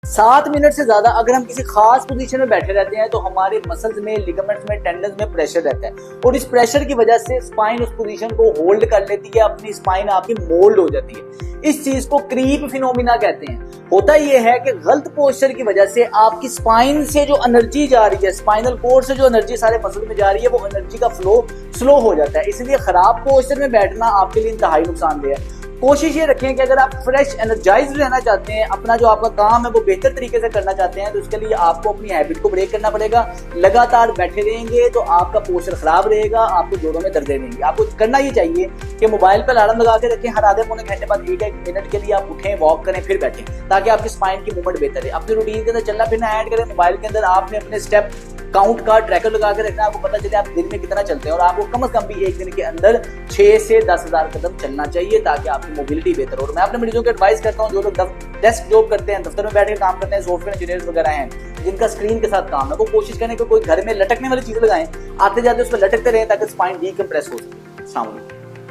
7 minute से ज्यादा अगर हम किसी खास पोजीशन में बैठे रहते हैं तो हमारे मसल्स में, लिगामेंट्स में, टेंडन्स में प्रेशर रहता है और इस प्रेशर की वजह से स्पाइन उस पोजीशन को होल्ड कर लेती है, अपनी स्पाइन आपकी मोल्ड हो जाती है। इस चीज को क्रीप फिनोमिना कहते हैं। होता यह है कि गलत पोस्चर की वजह से आपकी स्पाइन से जो एनर्जी जा रही है, स्पाइनल कोर्ड से जो एनर्जी सारे मसल में जा रही है, वो एनर्जी का फ्लो स्लो हो जाता है। इसलिए खराब पोस्चर में बैठना आपके लिए इंतहाई नुकसानदेह है। कोशिश ये रखें कि अगर आप फ्रेश एनर्जाइज रहना चाहते हैं, अपना जो आपका काम है वो बेहतर तरीके से करना चाहते हैं, तो उसके लिए आपको अपनी हैबिट को ब्रेक करना पड़ेगा। लगातार बैठे रहेंगे तो आपका पोस्चर खराब रहेगा, आपको जोड़ों में दर्द रहेंगी। आपको करना ये चाहिए कि मोबाइल पर अलार्म लगा के रखें, हर आधे पौने घंटे बाद 1 मिनट के लिए आप उठें, वॉक करें, फिर बैठें, ताकि आपकी स्पाइन की मूवमेंट बेहतर है। अपने रूटीन के अंदर चलना फिरना ऐड करें। मोबाइल के अंदर आपने अपने स्टेप काउंट का ट्रैकर लगा के रखना, आपको पता चले आप दिन में कितना चलते हैं और आपको कम से कम भी एक दिन के अंदर 6 से 10,000 कदम चलना चाहिए, ताकि आपकी मोबिलिटी बेहतर हो। और मैं अपने मरीजों को एडवाइस करता हूँ, जो लोग डेस्क जॉब करते हैं, दफ्तर में बैठ के काम करते हैं, सॉफ्टवेयर इंजीनियर्स वगैरह हैं, जिनका स्क्रीन के साथ काम है, वो कोशिश करें कि कोई घर में लटकने वाली चीजें लगाएं, आते जाते उस पर लटकते रहे ताकि स्पाइन डीकंप्रेस हो सके।